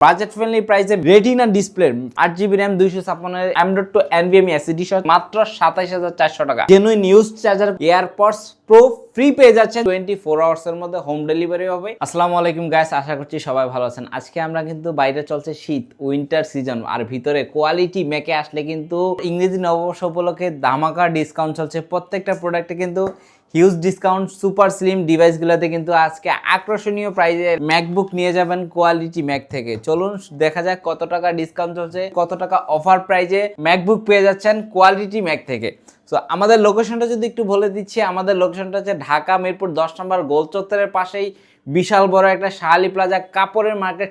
Budget friendly প্রাইসে retina display 8GB RAM 256 M.2 NVMe SSD সহ মাত্র 27400 টাকা। Genuine use charger AirPods pro free পেয়ে যাচ্ছেন 24 আওয়ার্স এর মধ্যে হোম ডেলিভারি হবে। আসসালামু আলাইকুম গাইস, আশা করছি সবাই ভালো আছেন। আজকে আমরা কিন্তু বাইরে চলছে শীত, উইন্টার সিজন, আর ভিতরে কোয়ালিটি মেকে আসলে কিন্তু ইংরেজি নববর্ষ উপলক্ষে ধামাকা ডিসকাউন্ট চলছে। প্রত্যেকটা প্রোডাক্টে কিন্তু হিউজ ডিসকাউন্ট। সুপার স্লিম ডিভাইসগুলোতে কিন্তু আজকে আকর্ষণীয় প্রাইজে ম্যাকবুক নিয়ে যাবেন কোয়ালিটি ম্যাক থেকে। চলুন দেখা যাক কত টাকা ডিসকাউন্ট চলছে, কত টাকা অফার প্রাইজে ম্যাকবুক পেয়ে যাচ্ছেন কোয়ালিটি ম্যাক থেকে। সো আমাদের লোকেশনটা যদি একটু বলে দিচ্ছি, আমাদের লোকেশনটা হচ্ছে ঢাকা মিরপুর 10 নম্বর গোল চত্বরের পাশেই বিশাল বড় একটা শাহালি প্লাজা কাপড়ের মার্কেট,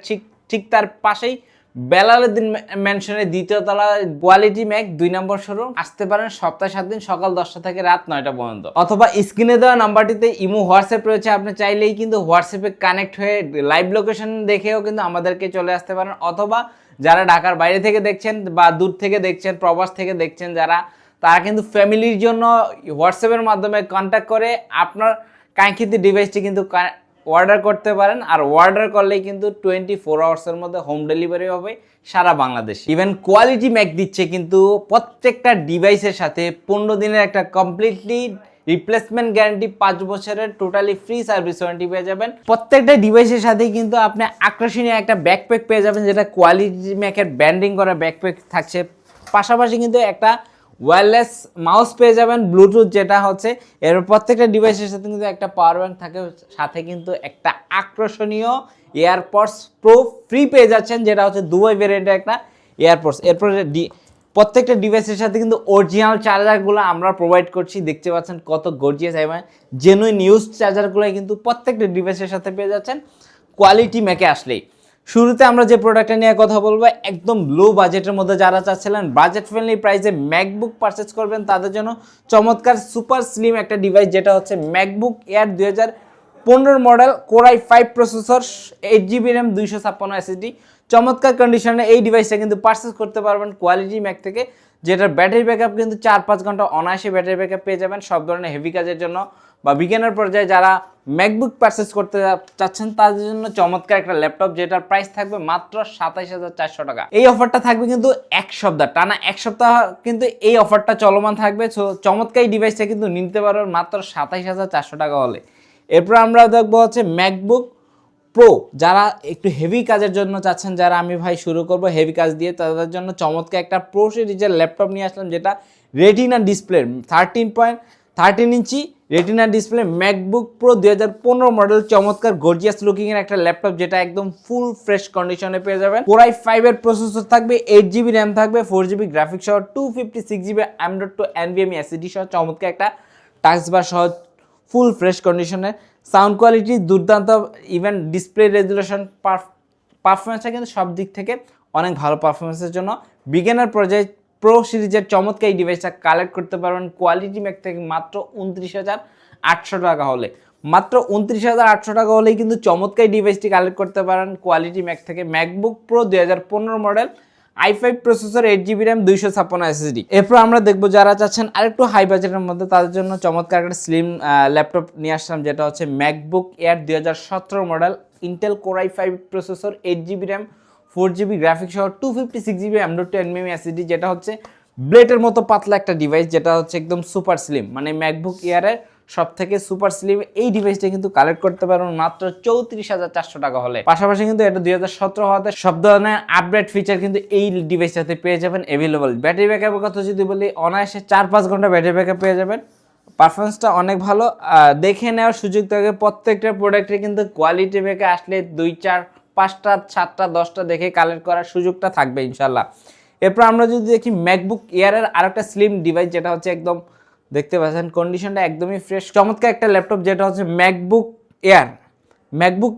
ঠিক তার পাশেই বেলালউদ্দিন ম্যানশনের দ্বিতীয় তলা কোয়ালিটি ম্যাক 2 নম্বর শোরুম। আসতে পারেন সপ্তাহে 7 দিন সকাল 10টা থেকে রাত 9টা পর্যন্ত, অথবা স্ক্রিনে দেওয়া নাম্বারটিতে ইমো হোয়াটসঅ্যাপ রয়েছে। আপনি চাইলেই কিন্তু হোয়াটসঅ্যাপে কানেক্ট হয়ে লাইভ লোকেশন দেখেও কিন্তু আমাদেরকে চলে আসতে পারেন, অথবা যারা ঢাকার বাইরে থেকে দেখছেন বা দূর থেকে দেখছেন, প্রবাস থেকে দেখছেন যারা, তারা কিন্তু ফ্যামিলির জন্য হোয়াটসঅ্যাপের মাধ্যমে কন্ট্যাক্ট করে আপনার কাঙ্ক্ষিত ডিভাইসটি কিন্তু অর্ডার করতে পারেন। আর অর্ডার করলেই কিন্তু 24 আওয়ার্সের মধ্যে হোম ডেলিভারি হবে সারা বাংলাদেশ। ইভেন কোয়ালিটি ম্যাক দিচ্ছে কিন্তু প্রত্যেকটা ডিভাইসের সাথে 15 দিনের একটা কমপ্লিটলি রিপ্লেসমেন্ট গ্যারান্টি, 5 বছরের টোটালি ফ্রি সার্ভিস ওয়ারেন্টি পেয়ে যাবেন। প্রত্যেকটা ডিভাইসের সাথে কিন্তু আপনি আকর্ষণীয় একটা ব্যাকপ্যাক পেয়ে যাবেন, যেটা কোয়ালিটি ম্যাকের ব্র্যান্ডিং করা ব্যাকপ্যাক থাকছে। পাশাপাশি কিন্তু একটা ওয়্যারলেস মাউস পেয়ে যাবেন, ব্লুটুথ যেটা হচ্ছে। এর প্রত্যেকটা ডিভাইসের সাথে কিন্তু একটা পাওয়ার ব্যাংক থাকে, সাথে কিন্তু একটা আকর্ষণীয় এয়ারপডস প্রো ফ্রি পেয়ে যাচ্ছেন, যেটা হচ্ছে দুবাই ভেরিয়েন্টের একটা এয়ারপডস। এরপরে প্রত্যেকটা ডিভাইসের সাথে কিন্তু অরিজিনাল চার্জারগুলো আমরা প্রোভাইড করছি। দেখতে পাচ্ছেন কত গর্জিয়াস এবং জেনুইন ইউজ চার্জারগুলো কিন্তু প্রত্যেকটা ডিভাইসের সাথে পেয়ে যাচ্ছেন কোয়ালিটি ম্যাকে আসলেই। শুরুতে আমরা যে প্রোডাক্টটা নিয়ে কথা বলবো, একদম লো বাজেটের মধ্যে যারা চাচ্ছিলেন বাজেট ফ্রেন্ডলি প্রাইসে ম্যাকবুক পারচেজ করবেন, তাদের জন্য চমৎকার সুপার স্লিম একটা ডিভাইস, যেটা হচ্ছে MacBook air 2015 model, core i5 processor, 8GB RAM 256 SSD। চমৎকার কন্ডিশনে এই ডিভাইসটা কিন্তু পারচেজ করতে পারবেন কোয়ালিটি ম্যাক থেকে, যেটার ব্যাটারি ব্যাকআপ কিন্তু 4-5 ঘন্টা অনায়াসে ব্যাটারি ব্যাকআপ পেয়ে যাবেন সব ধরনের হেভি কাজের জন্য। বা বিগিনার পর্যায়ে যারা ম্যাকবুক পারচেজ করতে চাচ্ছেন তাদের জন্য চমৎকার একটা ল্যাপটপ, যেটার প্রাইস থাকবে মাত্র 27400 টাকা। এই অফারটা থাকবে কিন্তু এক সপ্তাহ টানা, এক সপ্তাহ কিন্তু এই অফারটা চলমান থাকবে। সো চমৎকার এই ডিভাইসটা কিন্তু নিতে পারবেন মাত্র 27400 টাকা হলে। এরপর আমরা দেখবো হচ্ছে ম্যাকবুক প্রো, যারা একটু হেভি কাজের জন্য চাচ্ছেন, যারা আমি ভাই শুরু করব হেভি কাজ দিয়ে, তাদের জন্য চমৎকার একটা প্রো সিরিজের ল্যাপটপ নিয়ে আসলাম, যেটা retina display 13 inch retina display MacBook Pro 2015 model. চমৎকার গর্জিয়াস লুকিং এর একটা ল্যাপটপ, যেটা একদম ফুল ফ্রেশ কন্ডিশনে পেয়ে যাবেন। কোর i5 এর প্রসেসর থাকবে, 8GB RAM থাকবে, 4GB গ্রাফিক্স সহ, 256GB M.2 NVMe SSD সহ চমৎকার একটা টাচ বার সহ ফুল ফ্রেশ কন্ডিশনে। সাউন্ড কোয়ালিটি দুর্দান্ত, ইভেন ডিসপ্লে রেজুলেশন, পারফরমেন্সটা কিন্তু সব দিক থেকে অনেক ভালো। পারফরমেন্সের জন্য বিগিনার পর্যায়ে প্রো সিরিজের চমৎকার এই ডিভাইসটা কালেক্ট করতে পারবেন কোয়ালিটি ম্যাক থেকে মাত্র 29800 টাকা হলে। মাত্র 29800 টাকা হলেই কিন্তু চমৎকার এই ডিভাইসটি কালেক্ট করতে পারেন কোয়ালিটি ম্যাক থেকে। MacBook Pro 2015 model, i5 processor, 8GB RAM 256 SSD। এরপর আমরা দেখবো যারা চাচ্ছেন আরেকটু হাই বাজেটের মধ্যে, তাদের জন্য চমৎকার একটা স্লিম ল্যাপটপ নিয়ে আসলাম, যেটা হচ্ছে MacBook air 2017 model, Intel core i5 processor, 8GB RAM, 4GB graphics সহ, 256GB M.2 NVMe SSD, যেটা হচ্ছে ব্লেডের মতো পাতলা একটা ডিভাইস, যেটা হচ্ছে একদম সুপার স্লিম, মানে ম্যাকবুক এয়ারের সব থেকে সুপার স্লিম এই ডিভাইসটা কিন্তু কালেক্ট করতে পারবেন মাত্র 34400 টাকা হলে। পাশাপাশি কিন্তু এটা 2017 হওয়াতে সব ধরনের আপডেট ফিচার কিন্তু এই ডিভাইসটাতে পেয়ে যাবেন অ্যাভেলেবল। ব্যাটারি ব্যাকআপের কথা যদি বলি, অনায়াসে 4-5 ঘন্টা ব্যাটারি ব্যাকআপ পেয়ে যাবেন। পারফরমেন্সটা অনেক ভালো, দেখে নেওয়ার সুযোগ থাকে। প্রত্যেকটা প্রোডাক্টে কিন্তু কোয়ালিটি ব্যাকে আসলে 2-4-5টা 7টা 10টা দেখে কালেক্ট করার সুযোগটা থাকবে ইনশাল্লাহ। এরপর আমরা যদি দেখি ম্যাকবুক এয়ারের আরেকটা স্লিম ডিভাইস, যেটা হচ্ছে একদম দেখতে পাচ্ছেন কন্ডিশনটা একদমই ফ্রেশ, চমৎকার একটা ল্যাপটপ, যেটা হচ্ছে MacBook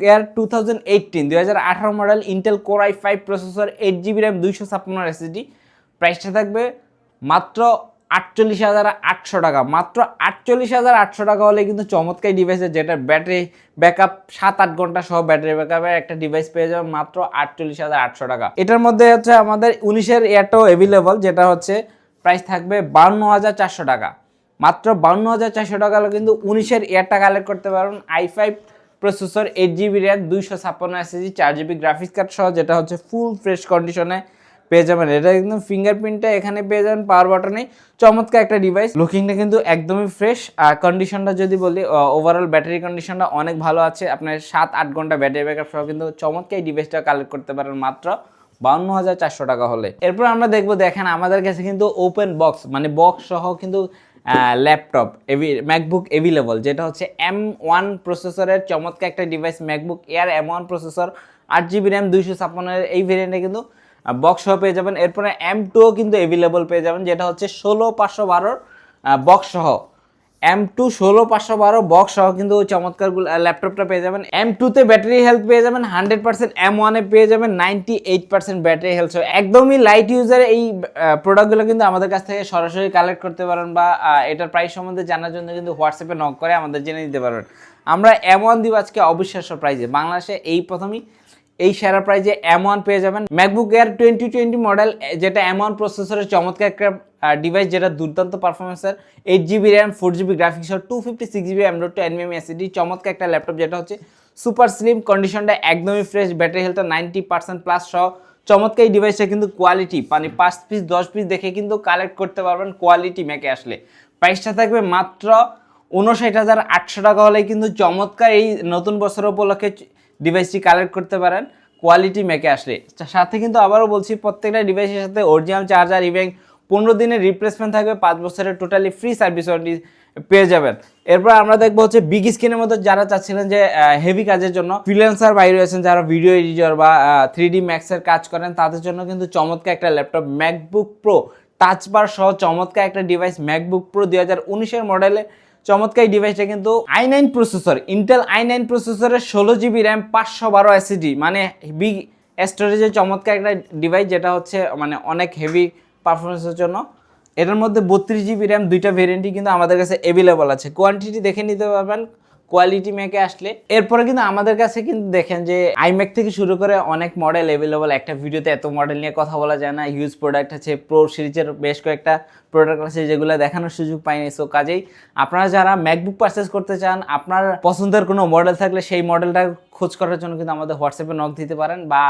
air 2018 model, Intel core i5 processor, 8GB RAM 256 SSD। প্রাইসটা থাকবে মাত্র 48800 টাকা। মাত্র 48800 টাকা হলে কিন্তু চমৎকার ডিভাইসের, যেটা ব্যাটারি ব্যাকআপ 7-8 ঘন্টা সহ ব্যাটারি ব্যাকআপের একটা ডিভাইস পেয়ে যাবেন মাত্র 48800 টাকা। এটার মধ্যে হচ্ছে আমাদের 19-এর এয়ারটাও অ্যাভেলেবল, যেটা হচ্ছে প্রাইস থাকবে 52400 টাকা। মাত্র 52400 টাকা হলে কিন্তু 19-এর এয়ারটা কালেক্ট করতে পারবেন। i5 processor, 8GB RAM, 256 SSD, 4GB graphics card সহ, যেটা হচ্ছে ফুল ফ্রেশ কন্ডিশনে পেয়ে যাবেন। এটা একদম ফিঙ্গারপ্রিন্টটা এখানে পেয়ে যাবেন, পাওয়ার বাটনে। চমৎকার একটা ডিভাইস, লুকিংটা কিন্তু একদমই ফ্রেশ। আর কন্ডিশনটা যদি বলি, ওভারঅল ব্যাটারি কন্ডিশনটা অনেক ভালো আছে। আপনার 7-8 ঘন্টা ব্যাটারি ব্যাকআপ সহ কিন্তু চমৎকার এই ডিভাইসটা কালেক্ট করতে পারেন মাত্র 52,400 টাকা হলে। এরপর আমরা দেখবো, দেখেন আমাদের কাছে কিন্তু ওপেন বক্স, মানে বক্স সহ কিন্তু ল্যাপটপ ম্যাকবুক অ্যাভেলেবল, যেটা হচ্ছে M1 প্রসেসরের চমৎকার একটা device, MacBook air M1 processor, 8GB RAM, 256 এই ভেরিয়েন্টে কিন্তু বক্স সহ পেয়ে যাবেন। এরপরে M2 কিন্তু অ্যাভেলেবল পেয়ে যাবেন, যেটা হচ্ছে 16512 বক্স সহ। M2 16512 বক্স সহ কিন্তু চমৎকার ল্যাপটপটা পেয়ে যাবেন। M2 তে ব্যাটারি হেলথ পেয়ে যাবেন 100%, M1 এ পেয়ে যাবেন 98% ব্যাটারি হেলথ। একদমই লাইট ইউজার এই প্রোডাক্টগুলো কিন্তু আমাদের কাছ থেকে সরাসরি কালেক্ট করতে পারেন, বা এটার প্রাইস সম্বন্ধে জানার জন্য কিন্তু হোয়াটসঅ্যাপে নক করে আমাদের জেনে নিতে পারবেন। আমরা M1 দিব আজকে অবিশ্বাস্য প্রাইসে, বাংলাদেশে এই প্রথমেই এই সেরা প্রাইজে M1 পেয়ে যাবেন। ম্যাকবুক এয়ার 2020 মডেল, যেটা M1 প্রসেসরের চমৎকার একটা ডিভাইস, যেটা দুর্দান্ত পারফরমেন্সের, 8GB র্যাম, 4GB গ্রাফিক্স সহ, 256GB M.2 NVMe SSD, চমৎকার একটা ল্যাপটপ, যেটা হচ্ছে সুপার স্লিম, কন্ডিশনটা একদমই ফ্রেশ, ব্যাটারি হেলথটা 90% প্লাস সহ। চমৎকার এই ডিভাইসটা কিন্তু কোয়ালিটি, মানে 5 পিস 10 পিস দেখে কিন্তু কালেক্ট করতে পারবেন কোয়ালিটি ম্যাকে আসলে। প্রাইসটা থাকবে মাত্র 59,800 টাকা হলে কিন্তু চমৎকার এই নতুন বছর উপলক্ষে ডিভাইসটি কালেক্ট করতে পারেন কোয়ালিটি ম্যাকে আসলে। সাথে কিন্তু আবারও বলছি, প্রত্যেকটা ডিভাইসের সাথে অরিজিনাল চার্জার এবং 15 দিনের রিপ্লেসমেন্ট থাকবে, 5 বছরের টোটালি ফ্রি সার্ভিস ওয়ারেন্টি পেয়ে যাবেন। এরপর আমরা দেখবো হচ্ছে বিগ স্ক্রিনের মধ্যে যারা চাচ্ছিলেন যে হেভি কাজের জন্য, ফ্রিল্যান্সার বাইরে আছেন যারা ভিডিও এডিটর বা 3D ম্যাক্সের কাজ করেন, তাদের জন্য কিন্তু চমৎকার একটা ল্যাপটপ ম্যাকবুক প্রো টাচ বার সহ চমৎকার একটা ডিভাইস, ম্যাকবুক প্রো 2019 মডেলে চমৎকার এই ডিভাইসটা কিন্তু i9 প্রসেসর, ইন্টেল i9 প্রসেসরের 16GB র্যাম, 512 SSD, মানে বিগ স্টোরেজের চমৎকার একটা ডিভাইস, যেটা হচ্ছে মানে অনেক হেভি পারফরমেন্সের জন্য। এটার মধ্যে 32GB র্যাম, দুইটা ভেরিয়েন্টই কিন্তু আমাদের কাছে অ্যাভেলেবল আছে। কোয়ান্টিটি দেখে নিতে পারবেন কোয়ালিটি ম্যাকে আসলে। এরপরে কিন্তু আমাদের কাছে কিন্তু দেখেন যে আইম্যাক থেকে শুরু করে অনেক মডেল অ্যাভেলেবল, একটা ভিডিওতে এত মডেল নিয়ে কথা বলা যায় না। হিউজ প্রোডাক্ট আছে, প্রো সিরিজের বেশ কয়েকটা প্রোডাক্ট আছে যেগুলো দেখানোর সুযোগ পাইনি। সো কাজেই আপনারা যারা ম্যাকবুক পারচেস করতে চান, আপনার পছন্দের কোনো মডেল থাকলে সেই মডেলটা খোঁজ করার জন্য কিন্তু আমাদের হোয়াটসঅ্যাপে নক দিতে পারেন, বা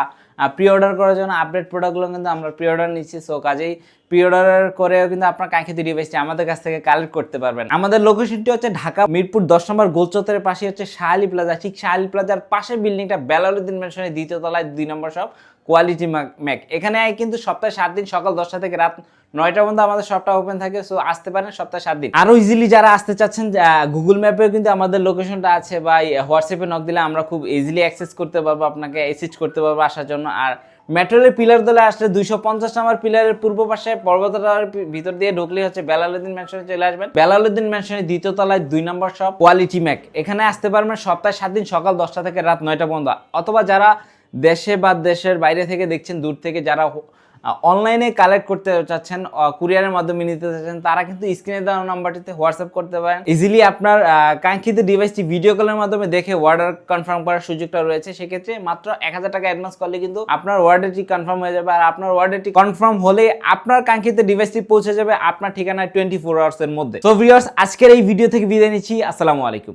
প্রি অর্ডার করার জন্য আপডেট প্রোডাক্টগুলো কিন্তু আমরা প্রি অর্ডার নিচ্ছি। সো কাজেই প্রি অর্ডার করেও কিন্তু আপনার কাঙ্ক্ষিত ডিভাইসটি আমাদের কাছ থেকে কালেক্ট করতে পারবেন। আমাদের লোকেশনটি হচ্ছে ঢাকা মিরপুর 10 নম্বর গোল চত্বরের পাশে হচ্ছে শাহালি প্লাজা। ঠিক শাহালি প্লাজার পাশে বিল্ডিংটা বেলালুদ্দিন ম্যানশনের 2য় তলায় 2 নম্বর শপ কোয়ালিটি ম্যাক। এখানে কিন্তু সপ্তাহে 7 দিন সকাল 10টা থেকে রাত 9টা পর্যন্ত আমাদের শপটা ওপেন থাকে। সো আসতে পারেন সপ্তাহে 7 দিন। আরো ইজিলি যারা আসতে চাচ্ছেন, গুগল ম্যাপেও কিন্তু আমাদের লোকেশনটা আছে, বা হোয়াটসঅ্যাপে নক দিলে আমরা খুব ইজিলি অ্যাক্সেস করতে পারবো, আপনাকে অ্যাসিস্ট করতে পারবো আসার জন্য। আর মেট্রোলের পিলার দলে আসলে 250 নম্বর পিলারের পূর্ব পাশে পর্বতটার ভিতর দিয়ে ঢুকলে হচ্ছে বেলালুদ্দিন ম্যানশনে চলে আসবেন। বেলালুদ্দিন ম্যানশনের 2য় তলায় 2 নম্বর শপ কোয়ালিটি ম্যাক। এখানে আসতে পারবেন সপ্তাহে 7 দিন সকাল 10টা থেকে রাত 9টা পর্যন্ত। অথবা যারা দেশে বা দেশের বাইরে থেকে দেখছেন, দূর থেকে যারা অনলাইনে কালেক্ট করতে চাচ্ছেন, কুরিয়ারের মাধ্যমে নিতে চাচ্ছেন, তারা কিন্তু স্ক্রিনে দেওয়া নাম্বারটিতে হোয়াটসঅ্যাপ করতে পারেন। ইজিলি আপনার কাঙ্ক্ষিত ডিভাইসটি ভিডিও কলের মাধ্যমে দেখে অর্ডার কনফার্ম করার সুযোগটা রয়েছে। সেক্ষেত্রে মাত্র 1000 টাকা অ্যাডভান্স করলে কিন্তু আপনার অর্ডারটি কনফার্ম হয়ে যাবে। আর আপনার অর্ডারটি কনফার্ম হলে আপনার কাঙ্ক্ষিত ডিভাইসটি পৌঁছে যাবে আপনার ঠিকানায় 24 আওয়ার্সের মধ্যে। সো ভিউয়ার্স, আজকের এই ভিডিও থেকে বিদায় নিচ্ছি। আসসালামু আলাইকুম।